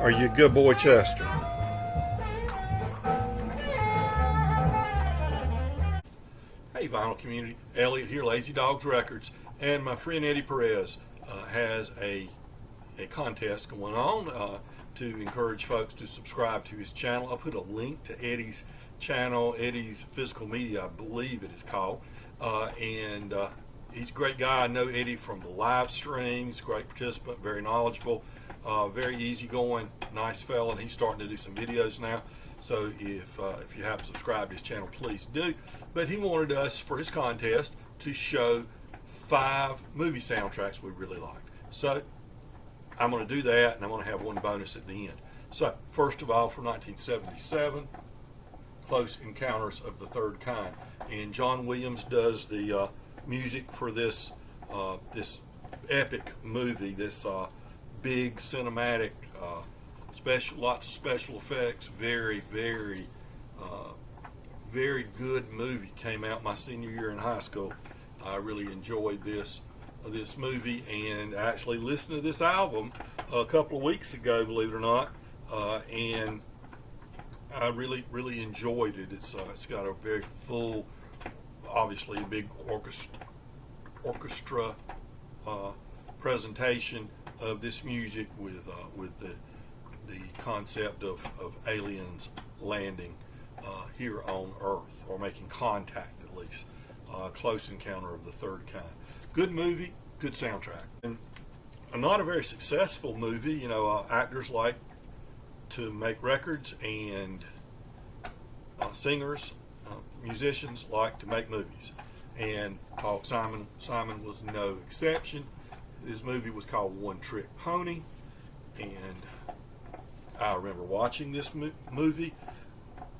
Are you a good boy, Chester? Hey, vinyl community. Elliot here, Lazy Dogs Records, and my friend Eddie Perez has a contest going on to encourage folks to subscribe to his channel. I'll put a link to Eddie's channel, Eddie's Physical Media, I believe it is called, and he's a great guy. I know Eddie from the live streams, great participant, very knowledgeable, very easygoing, nice fella, and he's starting to do some videos now. So if you haven't subscribed to his channel, please do. But he wanted us, for his contest, to show 5 movie soundtracks we really liked. So I'm going to do that, and I'm going to have one bonus at the end. So first of all, from 1977, Close Encounters of the Third Kind. And John Williams does the music for this this epic movie, this big cinematic lots of special effects, very good movie. Came out my senior year in high school. I really enjoyed this movie, and I actually listened to this album a couple of weeks ago, believe it or not, and I really enjoyed it. It's got a very full, obviously a big orchestra presentation of this music with the concept of aliens landing here on Earth, or making contact at least. Close Encounter of the Third Kind. Good movie, good soundtrack. And not a very successful movie. You know, actors like to make records, and singers, musicians like to make movies. And Paul Simon was no exception. This movie was called One Trick Pony, and I remember watching this movie,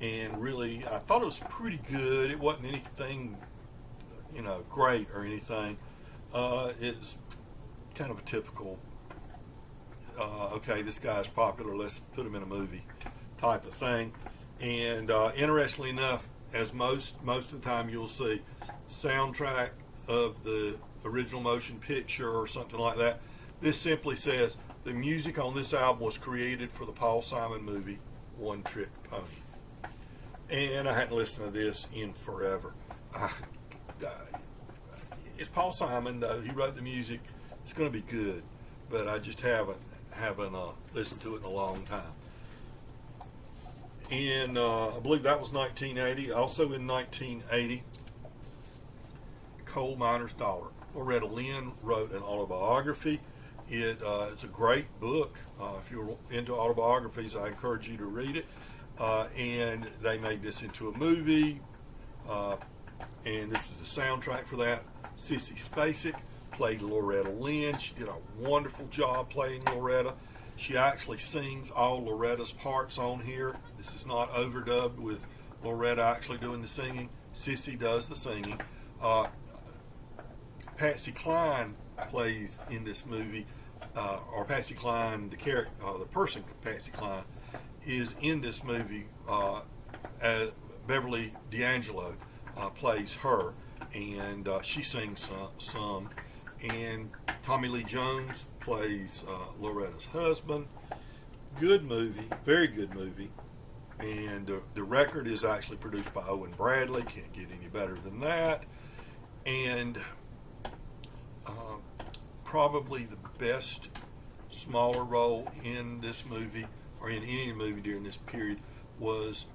and really I thought it was pretty good. It wasn't anything, great or anything. It's kind of a typical, okay, this guy's popular, let's put him in a movie type of thing. And interestingly enough, as most of the time you'll see soundtrack of the original motion picture or something like that, this simply says the music on this album was created for the Paul Simon movie One Trick Pony. And I hadn't listened to this in forever. It's Paul Simon, though. He wrote the music. It's going to be good, but I just haven't listened to it in a long time. And I believe that was 1980. Also in 1980, Coal Miner's Daughter. Loretta Lynn wrote an autobiography. It's a great book. If you're into autobiographies, I encourage you to read it. And they made this into a movie, and this is the soundtrack for that. Sissy Spacek played Loretta Lynn. She did a wonderful job playing Loretta. She actually sings all Loretta's parts on here. This is not overdubbed with Loretta actually doing the singing. Sissy does the singing. Patsy Cline plays in this movie, or Patsy Cline, the person Patsy Cline, is in this movie. Beverly D'Angelo plays her, and she sings some. And Tommy Lee Jones plays Loretta's husband. Good movie, very good movie. And the record is actually produced by Owen Bradley. Can't get any better than that. And probably the best smaller role in this movie, or in any movie during this period, was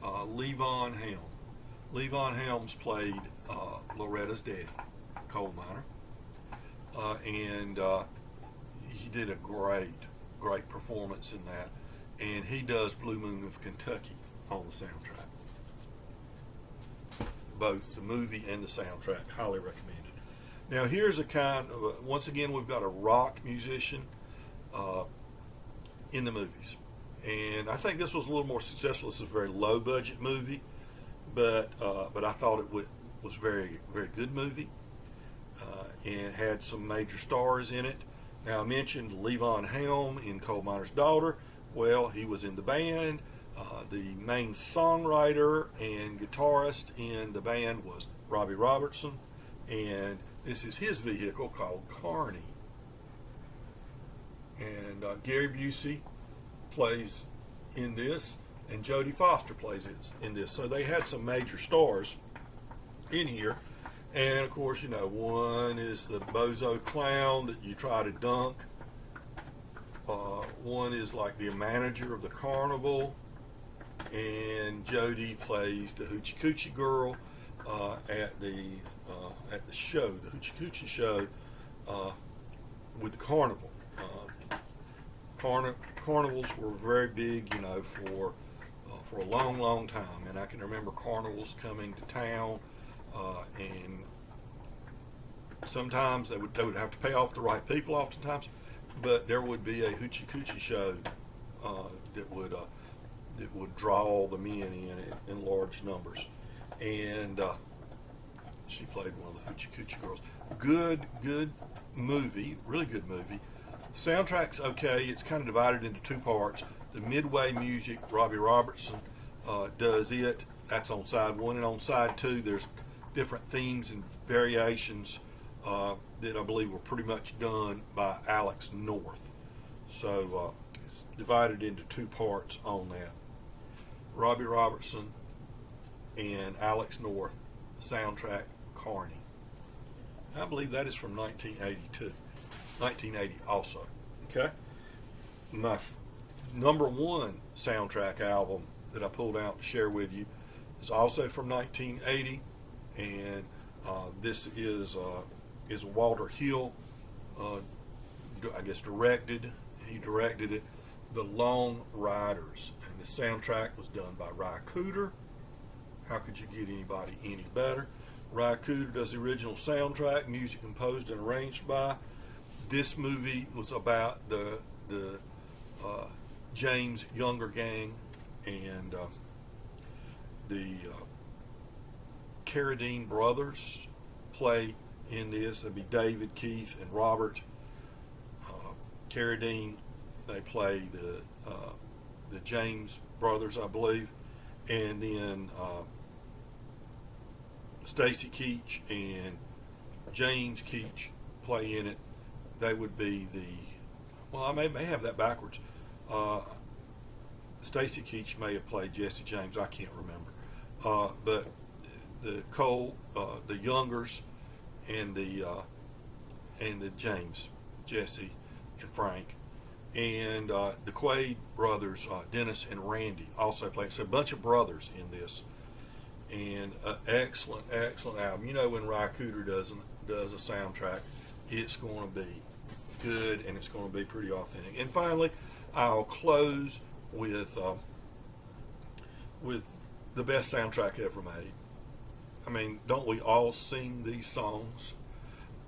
Levon Helm. Levon Helms played Loretta's daddy, coal miner, and he did a great performance in that. And he does Blue Moon of Kentucky on the soundtrack. Both the movie and the soundtrack, highly recommended. Now here's a kind of, once again, we've got a rock musician in the movies. And I think this was a little more successful. This is a very low budget movie, but I thought it was very good movie, and had some major stars in it. Now I mentioned Levon Helm in Coal Miner's Daughter. Well, he was in the band. The main songwriter and guitarist in the band was Robbie Robertson, and this is his vehicle called Carney. And Gary Busey plays in this, and Jodie Foster plays in this. So they had some major stars in here. And of course, one is the bozo clown that you try to dunk. One is like the manager of the carnival, and Jodie plays the Hoochie Coochie girl at the show, the Hoochie Coochie show with the carnival. Carnivals were very big, for a long, long time, and I can remember carnivals coming to town, and sometimes they would have to pay off the right people, oftentimes, but there would be a Hoochie Coochie show that would draw the men in large numbers, and she played one of the Hoochie Coochie girls. Good movie, really good movie. The soundtrack's okay. It's kind of divided into two parts. The midway music, Robbie Robertson does it. That's on side one, and on side two, there's different themes and variations that I believe were pretty much done by Alex North. So it's divided into two parts on that. Robbie Robertson and Alex North, the soundtrack Carney. I believe that is from 1980 also. Okay? My number one soundtrack album that I pulled out to share with you is also from 1980, and this is Walter Hill, I guess he directed it, The Long Riders, and the soundtrack was done by Ry Cooder. How could you get anybody any better? Ry Cooder does the original soundtrack, music composed and arranged by. This movie was about the James Younger gang, and the Carradine brothers play in this. That'd be David, Keith, and Robert. Carradine, they play the James brothers, I believe, and then Stacy Keach and James Keach play in it. They would be I may have that backwards. Stacy Keach may have played Jesse James. I can't remember. But the Youngers, and the James, Jesse, and Frank, and the Quaid brothers, Dennis and Randy, also play. So a bunch of brothers in this, and excellent album. When Ry Cooder does a soundtrack, it's going to be good, and it's going to be pretty authentic. And finally, I'll close with the best soundtrack ever made. I mean, don't we all sing these songs?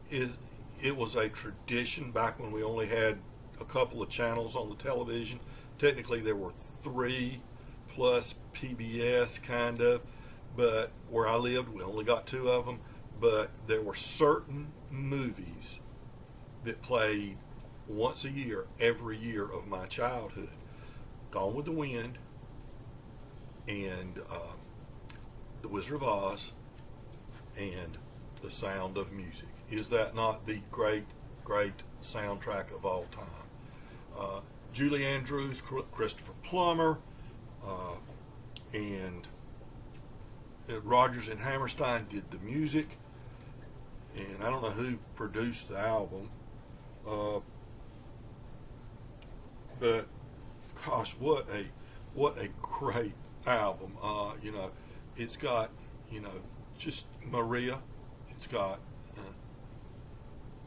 It was a tradition back when we only had a couple of channels on the television. Technically, there were 3 plus PBS, kind of, but where I lived, we only got 2 of them. But there were certain movies that played once a year, every year of my childhood. Gone with the Wind, and The Wizard of Oz, and The Sound of Music. Is that not the great soundtrack of all time? Julie Andrews, Christopher Plummer, and Rodgers and Hammerstein did the music, and I don't know who produced the album, but gosh, what a great album. It's got just Maria. It's got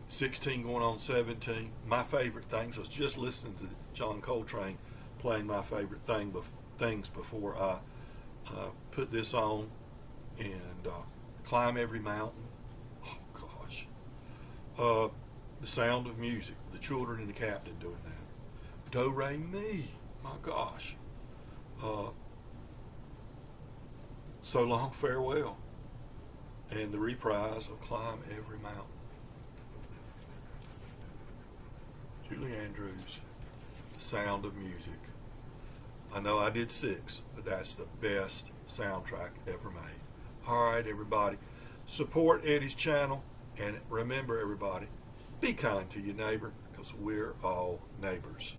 16 going on 17. My favorite things. I was just listening to John Coltrane playing my favorite things before I put this on, and Climb Every Mountain. Oh gosh. The Sound of Music. The Children and the Captain doing that. Do Re Mi. My gosh. So Long Farewell, and the reprise of Climb Every Mountain. Julie Andrews, The Sound of Music. I know I did 6, but that's the best soundtrack ever made. All right, everybody, support Eddie's channel, and remember, everybody, be kind to your neighbor, because we're all neighbors.